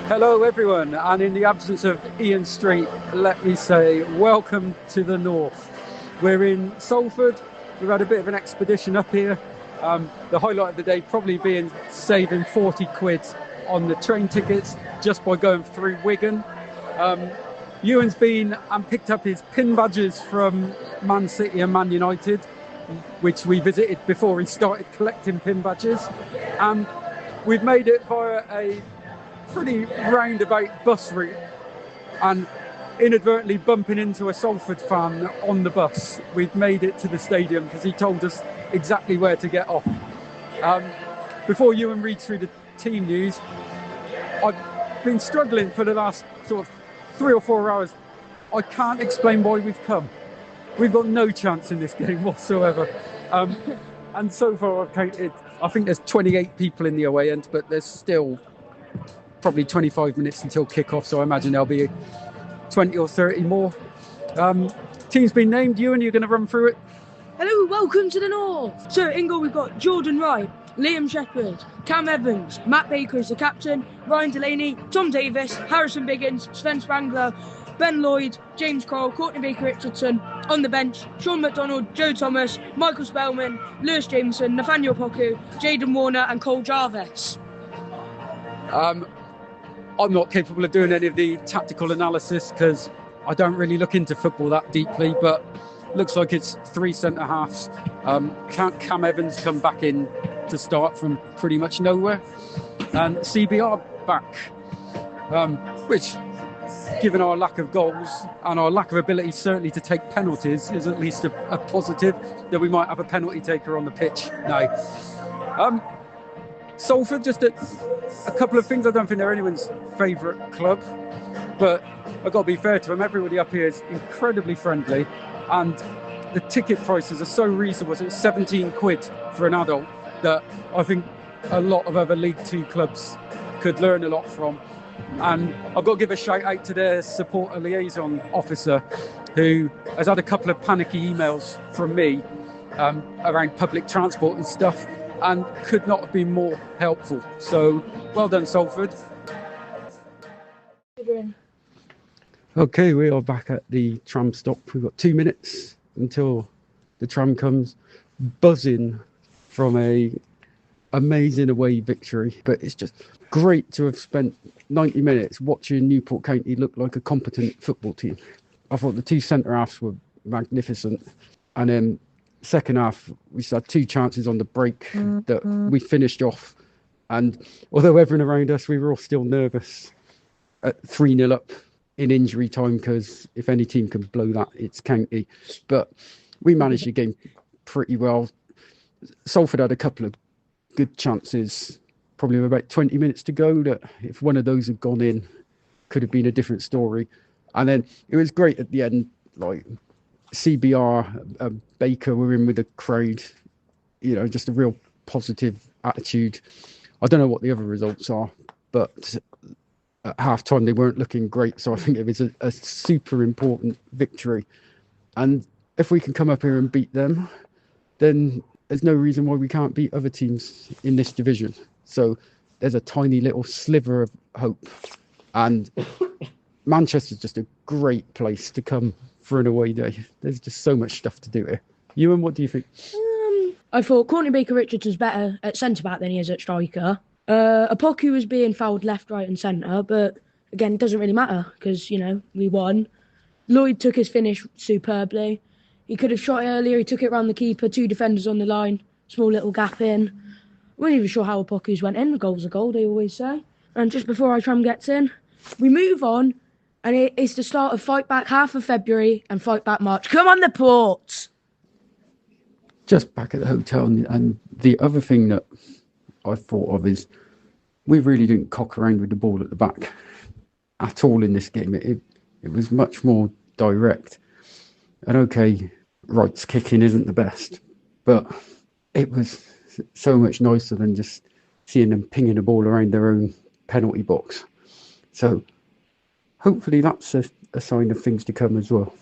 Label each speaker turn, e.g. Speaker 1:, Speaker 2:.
Speaker 1: Hello everyone, and in the absence of Ian Street, let me say welcome to the north. We're in Salford. We've had a bit of an expedition up here. The highlight of the day probably being saving 40 quid on the train tickets just by going through Wigan. Ewan's been and picked up his pin badges from Man City and Man United, which we visited before he started collecting pin badges. And we've made it via a pretty roundabout bus route and inadvertently bumping into a Salford fan on the bus. We've made it to the stadium because he told us exactly where to get off. Before Ewan reads through the team news, I've been struggling for the last sort of 3 or 4 hours. I can't explain why we've come. We've got no chance in this game whatsoever. And so far I've counted, I think there's 28 people in the away end, but there's still probably 25 minutes until kick-off, so I imagine there'll be 20 or 30 more. Team's been named. Ewan, you're going to run through it?
Speaker 2: Hello, welcome to the North. So in goal we've got Jordan Wright, Liam Shepherd, Cam Evans, Matt Baker is the captain, Ryan Delaney, Tom Davis, Harrison Biggins, Sven Spangler, Ben Lloyd, James Crowell, Courtney Baker-Richardson. On the bench, Sean McDonald, Joe Thomas, Michael Spellman, Lewis Jameson, Nathaniel Poku, Jaden Warner and Cole Jarvis.
Speaker 1: I'm not capable of doing any of the tactical analysis because I don't really look into football that deeply, but looks like it's 3 centre-halves. Cam Evans come back in to start from pretty much nowhere, and CBR back, which, given our lack of goals and our lack of ability certainly to take penalties, is at least a positive that we might have a penalty taker on the pitch now. Salford, just a couple of things. I don't think they're anyone's favourite club, but I've got to be fair to them. Everybody up here is incredibly friendly, and the ticket prices are so reasonable. So it's 17 quid for an adult that I think a lot of other League Two clubs could learn a lot from. And I've got to give a shout out to their supporter liaison officer, who has had a couple of panicky emails from me around public transport and stuff, and could not have been more helpful. So well done, Salford. Okay, we are back at the tram stop. We've got 2 minutes until the tram comes, buzzing from a amazing away victory. But it's just great to have spent 90 minutes watching Newport County look like a competent football team. I thought the 2 centre-halves were magnificent, and then second half we had 2 chances on the break that we finished off, and although everyone around us, we were all still nervous at 3-0 up in injury time, because if any team can blow that, it's County. But we managed the game pretty well. Salford had a couple of good chances, probably with about 20 minutes to go, that if one of those had gone in, could have been a different story. And then it was great at the end, like CBR, Baker were in with the crowd, just a real positive attitude. I don't know what the other results are, but at half time they weren't looking great, so I think it was a super important victory. And if we can come up here and beat them, then there's no reason why we can't beat other teams in this division. So there's a tiny little sliver of hope, and Manchester's just a great place to come for an away day. There's just so much stuff to do here. Ewan, what do you think?
Speaker 2: I thought Courtney Baker-Richardson's better at centre-back than he is at striker. Apoku was being fouled left, right and centre, but again, it doesn't really matter because, we won. Lloyd took his finish superbly. He could have shot it earlier. He took it round the keeper, 2 defenders on the line, small little gap in. I wasn't even sure how Apoku's went in. A goal's a goal, they always say. And just before our tram gets in, we move on, and it's the start of Fight Back half of February and Fight Back March. Come on, the Port!
Speaker 1: Just back at the hotel, and the other thing that I thought of is we really didn't cock around with the ball at the back at all in this game. It was much more direct. And okay, Wright's kicking isn't the best, but it was so much nicer than just seeing them pinging the ball around their own penalty box. So hopefully that's a sign of things to come as well.